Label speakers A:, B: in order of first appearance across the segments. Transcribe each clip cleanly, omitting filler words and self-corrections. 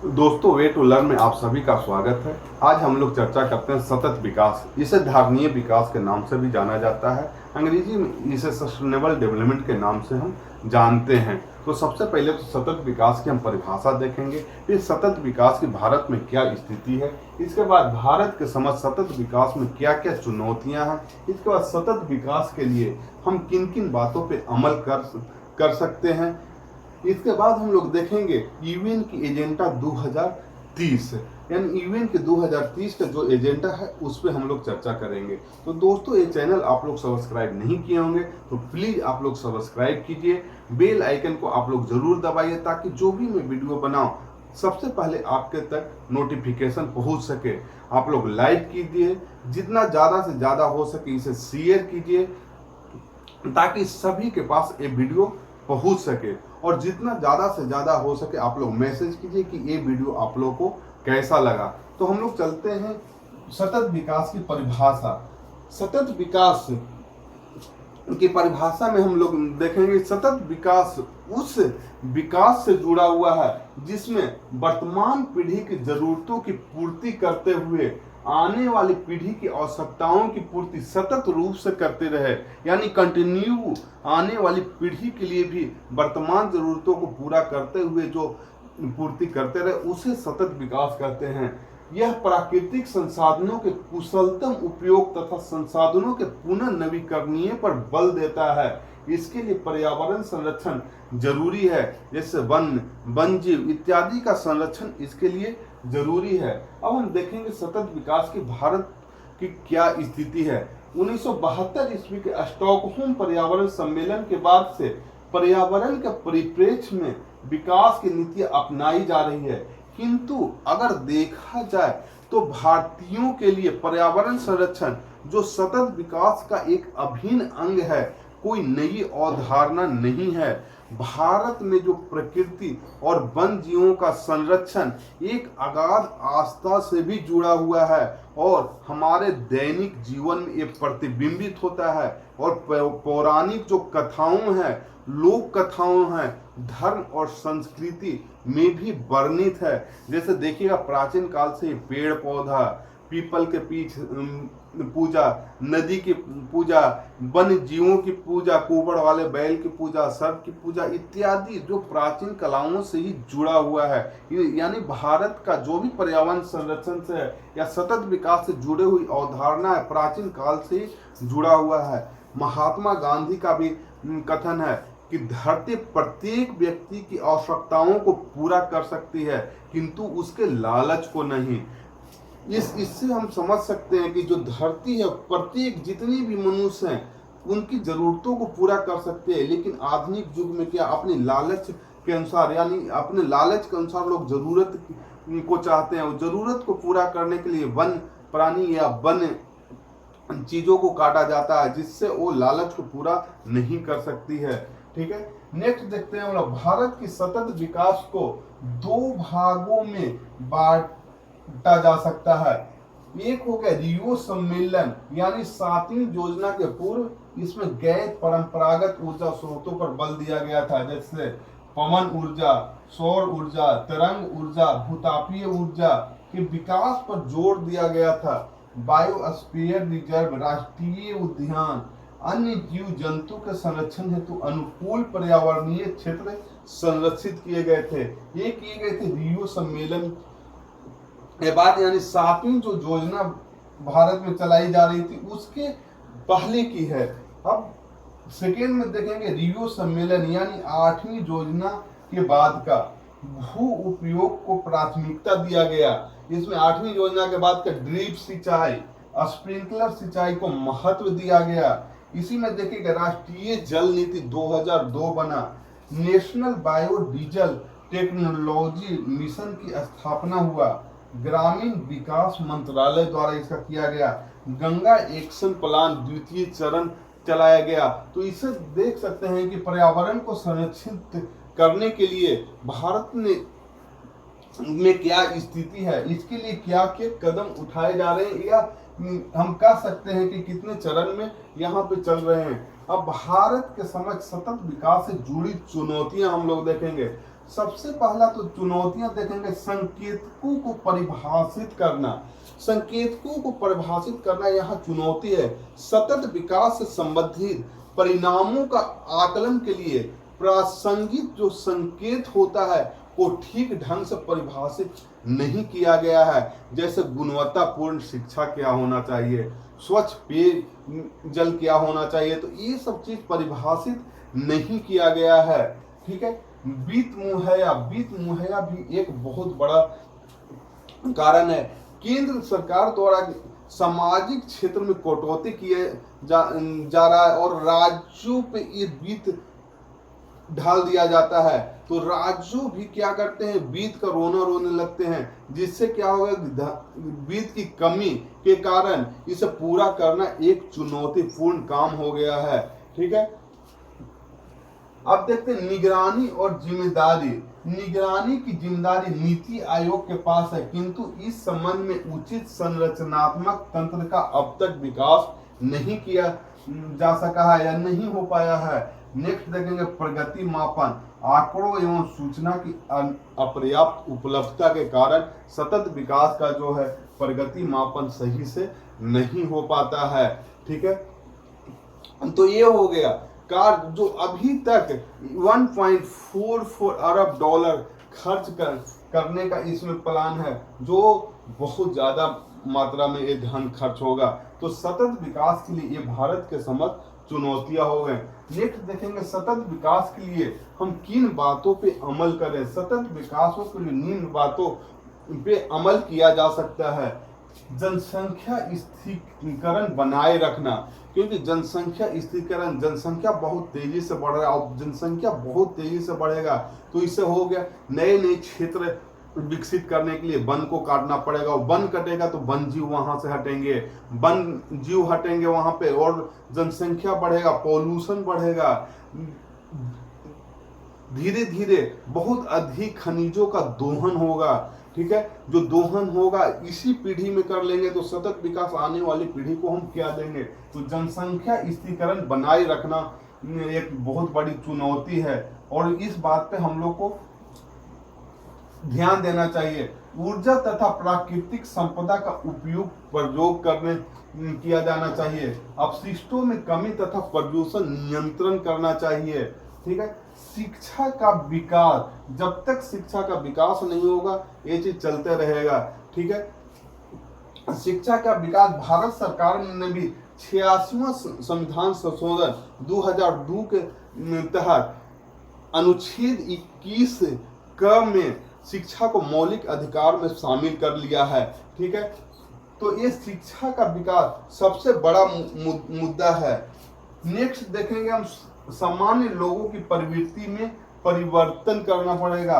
A: दोस्तों, way to learn में आप सभी का स्वागत है। आज हम लोग चर्चा करते हैं सतत विकास। इसे धारणीय विकास के नाम से भी जाना जाता है। अंग्रेजी में इसे सस्टेनेबल डेवलपमेंट के नाम से हम जानते हैं। तो सबसे पहले तो सतत विकास की हम परिभाषा देखेंगे, फिर सतत विकास की भारत में क्या स्थिति है, इसके बाद भारत के समझ सतत विकास में क्या क्या चुनौतियां हैं, इसके बाद सतत विकास के लिए हम किन किन बातों पर अमल कर सकते हैं। इसके बाद हम लोग देखेंगे यूएन की एजेंडा 2030, यानी यूएन के 2030 का जो एजेंडा है उस पर हम लोग चर्चा करेंगे। तो दोस्तों, ये चैनल आप लोग सब्सक्राइब नहीं किए होंगे तो प्लीज आप लोग सब्सक्राइब कीजिए, बेल आइकन को आप लोग जरूर दबाइए ताकि जो भी मैं वीडियो बनाऊं सबसे पहले आपके तक नोटिफिकेशन पहुंच सके। आप लोग लाइक कीजिए, जितना ज्यादा से ज्यादा हो सके इसे शेयर कीजिए ताकि सभी के पास ये वीडियो पहुंच सके, और जितना ज्यादा से ज्यादा हो सके आप लोग मैसेज कीजिए कि ये वीडियो आप लोगों को कैसा लगा। तो हम लोग चलते हैं सतत विकास की परिभाषा। सतत विकास की परिभाषा में हम लोग देखेंगे सतत विकास उस विकास से जुड़ा हुआ है जिसमें वर्तमान पीढ़ी की जरूरतों की पूर्ति करते हुए आने वाली पीढ़ी की आवश्यकताओं की पूर्ति सतत रूप से करते रहे, यानी कंटिन्यू आने वाली पीढ़ी के लिए भी वर्तमान जरूरतों को पूरा करते हुए जो पूर्ति करते रहे उसे सतत विकास कहते हैं। यह प्राकृतिक संसाधनों के कुशलतम उपयोग तथा संसाधनों के पुनः नवीकरणीय पर बल देता है। इसके लिए पर्यावरण संरक्षण जरूरी है, जैसे वन जीव इत्यादि का संरक्षण इसके लिए जरूरी है। अब हम देखेंगे सतत विकास की भारत की क्या स्थिति है। 1972 ईस्वी के स्टॉकहोम पर्यावरण सम्मेलन के बाद से पर्यावरण के परिप्रेक्ष्य में विकास की नीतियां अपनाई जा रही है, किंतु अगर देखा जाए तो भारतीयों के लिए पर्यावरण संरक्षण जो सतत विकास का एक अभिन्न अंग है, कोई नई अवधारणा नहीं है। भारत में जो प्रकृति और वन जीवों का संरक्षण एक अगाध आस्था से भी जुड़ा हुआ है और हमारे दैनिक जीवन में ये प्रतिबिंबित होता है, और पौराणिक जो कथाओं हैं, लोक कथाओं हैं, धर्म और संस्कृति में भी वर्णित है। जैसे देखिएगा प्राचीन काल से पेड़ पौधा, पीपल के पीछ पूजा, नदी की पूजा, वन जीवों की पूजा, कुबड़ वाले बैल की पूजा, सर्प की पूजा इत्यादि जो प्राचीन कलाओं से ही जुड़ा हुआ है। यानी भारत का जो भी पर्यावरण संरक्षण से है या सतत विकास से जुड़े हुई अवधारणा है प्राचीन काल से ही जुड़ा हुआ है। महात्मा गांधी का भी कथन है कि धरती प्रत्येक व्यक्ति की आवश्यकताओं को पूरा कर सकती है किंतु उसके लालच को नहीं। इससे हम समझ सकते हैं कि जो धरती है प्रत्येक जितनी भी मनुष्य हैं उनकी जरूरतों को पूरा कर सकते हैं, लेकिन आधुनिक युग में क्या अपने लालच के अनुसार, यानी अपने लालच के अनुसार लोग जरूरत को चाहते हैं, और जरूरत को पूरा करने के लिए वन प्राणी या वन चीजों को काटा जाता है जिससे वो लालच को पूरा नहीं कर सकती है। ठीक है, नेक्स्ट देखते हैं हम लोग भारत की सतत विकास को दो भागों में बांटा जा सकता है। एक हो गया रियो सम्मेलन, यानी 7वीं योजना के पूर्व इसमें गैर परंपरागत ऊर्जा स्रोतों पर बल दिया गया था, जैसे पवन ऊर्जा, सौर ऊर्जा, तरंग ऊर्जा, भूतापीय ऊर्जा के विकास पर जोर दिया गया था। बायोस्फीयर रिजर्व, राष्ट्रीय उद्यान, अन्य जीव जंतु के संरक्षण हेतु अनुकूल पर्यावरणीय क्षेत्र संरक्षित किए गए थे। ये किए गए थे रियो सम्मेलन के बाद, यानी 7वीं जो योजना भारत में चलाई जा रही थी उसके पहले की है। अब सेकेंड में देखेंगे रियो सम्मेलन यानी 8वीं योजना के बाद का भू उपयोग को प्राथमिकता दिया गया। इसमें 8वीं योजना के बाद का ड्रिप सिंचाई, स्प्रिंकलर सिंचाई को महत्व दिया गया। इसी में देखिएगा राष्ट्रीय जल नीति 2002 बना, नेशनल बायोडीजल टेक्नोलॉजी मिशन की स्थापना हुआ, ग्रामीण विकास मंत्रालय द्वारा इसका किया गया, गंगा एक्शन प्लान द्वितीय चरण चलाया गया। तो इसे देख सकते हैं कि पर्यावरण को संरक्षित करने के लिए भारत में क्या स्थिति है, इसके लिए क्या क्या कदम उठाए जा रहे हैं, या हम कह सकते हैं कि कितने चरण में यहाँ पे चल रहे हैं। अब भारत के समझ सतत विकास से जुड़ी चुनौतियां हम लोग देखेंगे। सबसे पहला तो चुनौतियां देखेंगे, संकेतकों को परिभाषित करना। संकेतकों को परिभाषित करना यहाँ चुनौती है। सतत विकास से संबंधित परिणामों का आकलन के लिए प्रासंगिक जो संकेत होता है को ठीक ढंग से परिभाषित नहीं किया गया है। जैसे गुणवत्तापूर्ण शिक्षा क्या होना चाहिए, स्वच्छ पेय जल क्या होना चाहिए, तो ये सब चीज परिभाषित नहीं किया गया है। ठीक है, वित्त मुहैया भी एक बहुत बड़ा कारण है। केंद्र सरकार द्वारा सामाजिक क्षेत्र में कटौती किए जा रहा है और राज्यों पे ये वित्त ढाल दिया जाता है, तो राज्यों भी क्या करते हैं, वित्त का रोना रोने लगते हैं, जिससे क्या होगा, वित्त की कमी के कारण इसे पूरा करना एक चुनौतीपूर्ण काम हो गया है। ठीक है, अब देखते हैं निगरानी और जिम्मेदारी। निगरानी की जिम्मेदारी नीति आयोग के पास है, किंतु इस संबंध में उचित संरचनात्मक तंत्र का अब तक विकास नहीं किया जा सका है या नहीं हो पाया है। नेक्स्ट देखेंगे प्रगति मापन। आंकड़ों एवं सूचना की अपर्याप्त उपलब्धता के कारण सतत विकास का जो है प्रगति मापन सही से नहीं हो पाता है। ठीक है, तो ये हो गया कार जो अभी तक 1.44 अरब डॉलर खर्च करने का इसमें प्लान है, जो बहुत ज्यादा मात्रा में ये धन खर्च होगा। तो सतत विकास के लिए ये भारत के समक्ष चुनौतियां हो गए। नेक्स्ट देखेंगे सतत विकास के लिए हम किन बातों पे अमल करें। सतत विकास के लिए निम्न बातों पे अमल किया जा सकता है। जनसंख्या स्थिरीकरण बनाए रखना, क्योंकि जनसंख्या बहुत तेजी से बढ़ रहा है और जनसंख्या बहुत तेजी से बढ़ेगा, तो इससे हो गया नए नए क्षेत्र विकसित करने के लिए वन को काटना पड़ेगा। वन कटेगा तो वन जीव वहां से हटेंगे, वन जीव हटेंगे वहां पे और जनसंख्या बढ़ेगा, पॉल्यूशन बढ़ेगा, धीरे धीरे बहुत अधिक खनिजों का दोहन होगा। ठीक है, जो दोहन होगा इसी पीढ़ी में कर लेंगे तो सतत विकास आने वाली पीढ़ी को हम क्या देंगे। तो जनसंख्या स्थिरीकरण बनाए रखना एक बहुत बड़ी चुनौती है और इस बात पे हम लोग को ध्यान देना चाहिए। ऊर्जा तथा प्राकृतिक संपदा का प्रयोग करने किया जाना चाहिए। अपशिष्टों में कमी तथा प्रदूषण नियंत्रण करना चाहिए। ठीक है, शिक्षा का विकास, जब तक शिक्षा का विकास नहीं होगा ये चीज चलते रहेगा। ठीक है, शिक्षा का विकास भारत सरकार ने भी 86वां संविधान संशोधन 2002 के तहत अनुच्छेद 21 क में शिक्षा को मौलिक अधिकार में शामिल कर लिया है। ठीक है, तो ये शिक्षा का विकास सबसे बड़ा मुद्दा है। नेक्स्ट देखेंगे हम सामान्य लोगों की प्रवृत्ति में परिवर्तन करना पड़ेगा।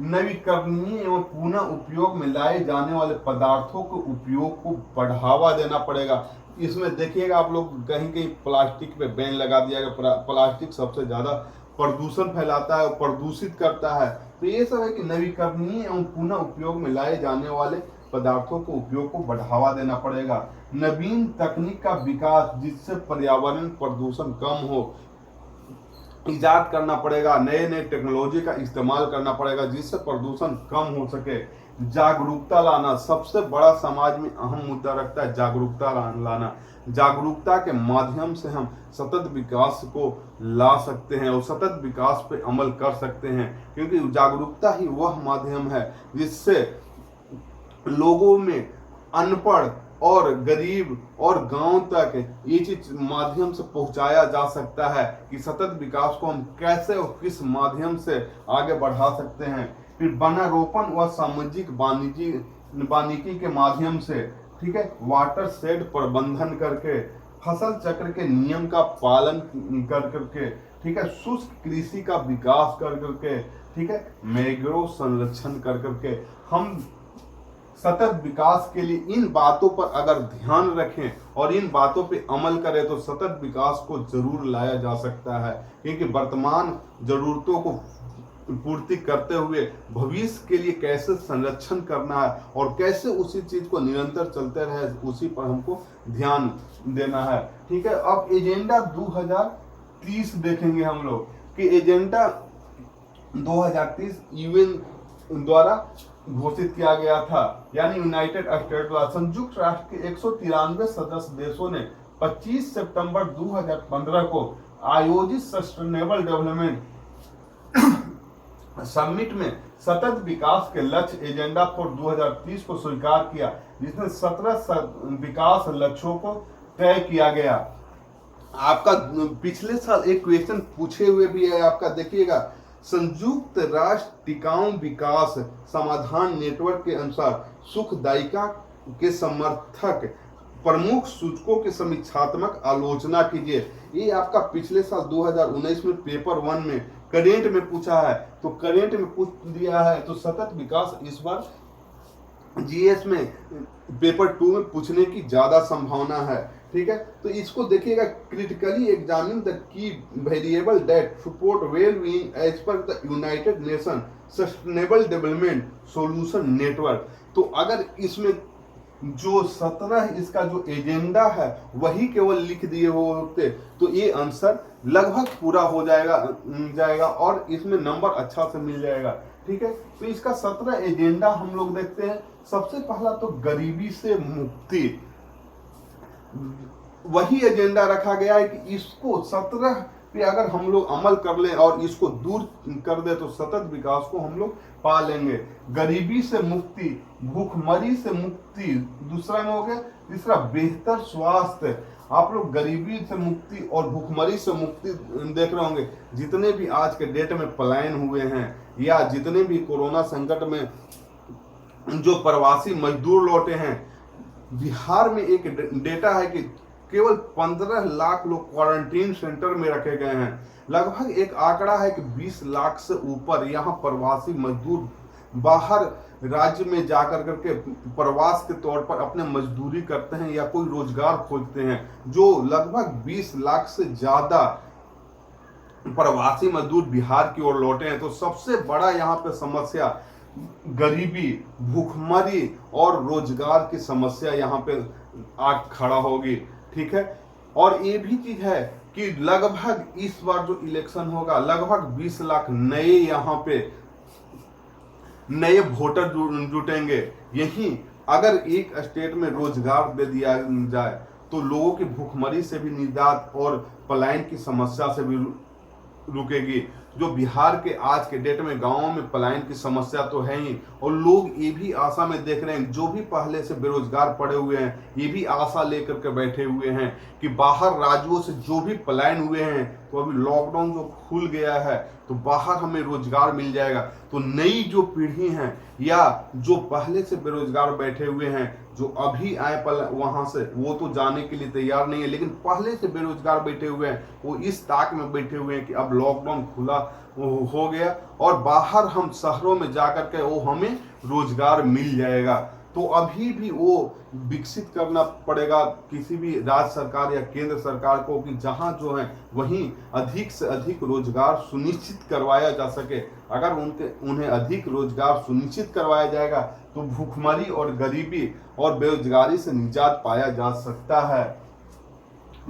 A: नवीकरणीय एवं पुनः उपयोग में लाए जाने वाले पदार्थों के उपयोग को बढ़ावा देना पड़ेगा। इसमें देखिएगा आप लोग कहीं कहीं प्लास्टिक पे बैन लगा दिया गया। प्लास्टिक सबसे ज्यादा प्रदूषण फैलाता है और प्रदूषित करता है। तो ये सब है कि नवीकरणीय एवं पुनः उपयोग में लाए जाने वाले पदार्थों के उपयोग को बढ़ावा देना पड़ेगा। नवीन तकनीक का विकास जिससे पर्यावरण प्रदूषण कम हो इजाद करना पड़ेगा। नए नए टेक्नोलॉजी का इस्तेमाल करना पड़ेगा जिससे प्रदूषण कम हो सके। जागरूकता लाना सबसे बड़ा समाज में अहम मुद्दा रखता है। जागरूकता लाना, जागरूकता के माध्यम से हम सतत विकास को ला सकते हैं और सतत विकास पे अमल कर सकते हैं, क्योंकि जागरूकता ही वह माध्यम है जिससे लोगों में अनपढ़ और गरीब और गांव तक ये चीज माध्यम से पहुंचाया जा सकता है कि सतत विकास को हम कैसे और किस माध्यम से आगे बढ़ा सकते हैं। फिर वनारोपण व सामाजिक वानिकी के माध्यम से, ठीक है, वाटर शेड प्रबंधन करके, फसल चक्र के नियम का पालन कर करके, ठीक है, शुष्क कृषि का विकास कर करके, ठीक है, मैंग्रोव संरक्षण कर करके हम सतत विकास के लिए इन बातों पर अगर ध्यान रखें और इन बातों पे अमल करें तो सतत विकास को जरूर लाया जा सकता है। क्योंकि वर्तमान जरूरतों को पूर्ति करते हुए भविष्य के लिए कैसे संरक्षण करना है और कैसे उसी चीज को निरंतर चलते रहे उसी पर हमको ध्यान देना है। ठीक है, अब एजेंडा 2030 देखेंगे हम लोग कि एजेंडा 2030 यूएन द्वारा घोषित किया गया था, यानी यूनाइटेड स्टेट द्वारा। संयुक्त राष्ट्र के 193 सदस्य देशों ने 25 सितंबर 2015 को आयोजित सस्टेनेबल डेवलपमेंट समिट में सतत विकास के लक्ष्य एजेंडा फॉर 2030 को स्वीकार किया, जिसमें 17 विकास लक्ष्यों को तय किया गया। आपका पिछले साल एक क्वेश्चन पूछे हुए भी है, आपका देखिएगा, संयुक्त राष्ट्र टिकाऊ विकास समाधान नेटवर्क के अनुसार सुखदायिका के समर्थक प्रमुख सूचकों की समीक्षात्मक आलोचना कीजिए। ये आपका पिछले साल 2019 में पेपर 1 में करेंट में पूछा है, तो करेंट में पूछ दिया है, तो सतत विकास इस बार जीएस में पेपर 2 में पूछने की ज्यादा संभावना है। ठीक है, तो इसको देखिएगा, critically examine the key variable that support well being as per the United Nation sustainable development solution network. तो अगर इसमें जो 17 इसका जो एजेंडा है वही केवल लिख दिए होते तो ये आंसर लगभग पूरा हो जाएगा और इसमें नंबर अच्छा से मिल जाएगा। ठीक है, तो इसका 17 एजेंडा हम लोग देखते हैं। सबसे पहला तो गरीबी से मुक्ति, वही एजेंडा रखा गया है कि इसको 17 पे अगर हम लोग अमल कर लें और इसको दूर कर दे तो सतत विकास को हम लोग पा लेंगे। गरीबी से मुक्ति, भूखमरी से मुक्ति दूसरा में हो गया। तीसरा बेहतर स्वास्थ्य, आप लोग गरीबी से मुक्ति और भूखमरी से मुक्ति देख रहे होंगे। जितने भी आज के डेट में पलायन हुए हैं या जितने भी कोरोना संकट में जो प्रवासी मजदूर लौटे हैं, बिहार में एक डेटा है कि केवल 15 लाख लोग क्वारंटीन सेंटर में रखे गए हैं। लगभग एक आंकड़ा है कि 20 लाख से ऊपर यहाँ प्रवासी मजदूर बाहर राज्य में जाकर करके प्रवास के तौर पर अपने मजदूरी करते हैं या कोई रोजगार खोजते हैं, जो लगभग 20 लाख से ज्यादा प्रवासी मजदूर बिहार की ओर लौटे हैं। तो सबसे बड़ा यहाँ पे समस्या गरीबी, भूखमरी और रोजगार की समस्या यहाँ पे आग खड़ा होगी। ठीक है, और ये भी चीज है कि लगभग इस बार जो इलेक्शन होगा लगभग 20 लाख नए यहाँ पे नए वोटर जुटेंगे। यही अगर एक स्टेट में रोजगार दे दिया जाए तो लोगों की भूखमरी से भी निजात और पलायन की समस्या से भी रुकेगी। जो बिहार के आज के डेट में गांवों में पलायन की समस्या तो है ही, और लोग ये भी आशा में देख रहे हैं, जो भी पहले से बेरोजगार पड़े हुए हैं ये भी आशा लेकर के बैठे हुए हैं कि बाहर राज्यों से जो भी पलायन हुए हैं तो अभी लॉकडाउन जो खुल गया है तो बाहर हमें रोजगार मिल जाएगा। तो नई जो पीढ़ी है या जो पहले से बेरोजगार बैठे हुए हैं, जो अभी आए वहां से, वो तो जाने के लिए तैयार नहीं है, लेकिन पहले से बेरोजगार बैठे हुए हैं वो इस ताक में बैठे हुए हैं कि अब लॉकडाउन खुला हो गया और बाहर हम शहरों में जाकर के वो हमें रोजगार मिल जाएगा। तो अभी भी वो विकसित करना पड़ेगा किसी भी राज्य सरकार या केंद्र सरकार को कि जहां जो है वहीं अधिक से अधिक रोजगार सुनिश्चित करवाया जा सके। अगर उन्हें अधिक रोजगार सुनिश्चित करवाया जाएगा तो भूखमरी और गरीबी और बेरोजगारी से निजात पाया जा सकता है।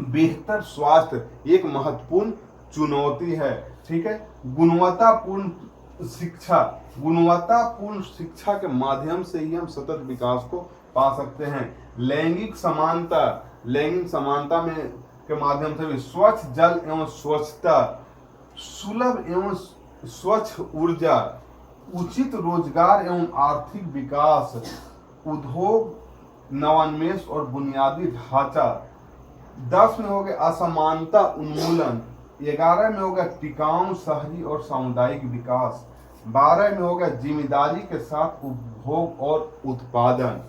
A: बेहतर स्वास्थ्य एक महत्वपूर्ण चुनौती है। ठीक है, गुणवत्तापूर्ण शिक्षा के माध्यम से ही हम सतत विकास को पा सकते हैं। लैंगिक समानता में के माध्यम से भी स्वच्छ जल एवं स्वच्छता, सुलभ एवं स्वच्छ ऊर्जा, उचित रोजगार एवं आर्थिक विकास, उद्योग नवोन्मेष और बुनियादी ढांचा। 10 में हो गया असमानता उन्मूलन, 11 में हो गया टिकाऊ शहरी और सामुदायिक विकास, 12 में हो गया जिम्मेदारी के साथ उपभोग और उत्पादन।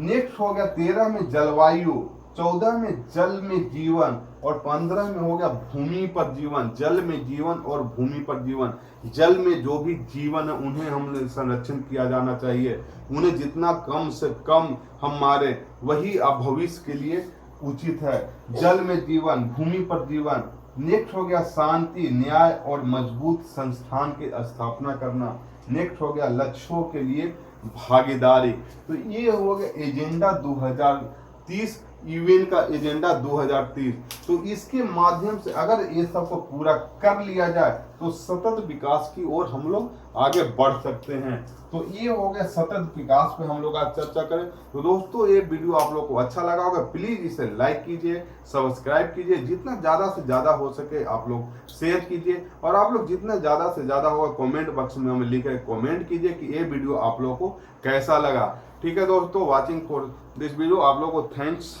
A: नेक्स्ट हो गया 13 में जलवायु, 14 में जल में जीवन और 15 में हो गया भूमि पर जीवन। जल में जीवन और भूमि पर जीवन, जल में जो भी जीवन है उन्हें हमने संरक्षण किया जाना चाहिए, उन्हें जितना कम से कम हम मारे वही अब भविष्य के लिए उचित है। जल में जीवन, भूमि पर जीवन। नेक्स्ट हो गया शांति, न्याय और मजबूत संस्थान की स्थापना करना। नेक्स्ट हो गया लक्ष्यों के लिए भागीदारी। तो ये हो गया एजेंडा 2030, यूएन का एजेंडा 2030। तो इसके माध्यम से अगर ये सबको पूरा कर लिया जाए तो सतत विकास की ओर हम लोग आगे बढ़ सकते हैं। तो ये हो गया सतत विकास पे हम लोग आज चर्चा करें। तो दोस्तों ये वीडियो आप लोग को अच्छा लगा होगा, प्लीज इसे लाइक कीजिए, सब्सक्राइब कीजिए, जितना ज्यादा से ज्यादा हो सके आप लोग शेयर कीजिए, और आप लोग जितना ज्यादा से ज्यादा होगा कमेंट बॉक्स में हमें लिख कर कमेंट कीजिए कि ये वीडियो आप लोग को कैसा लगा। ठीक है दोस्तों, वॉचिंग फॉर दिस वीडियो, आप लोग को थैंक्स।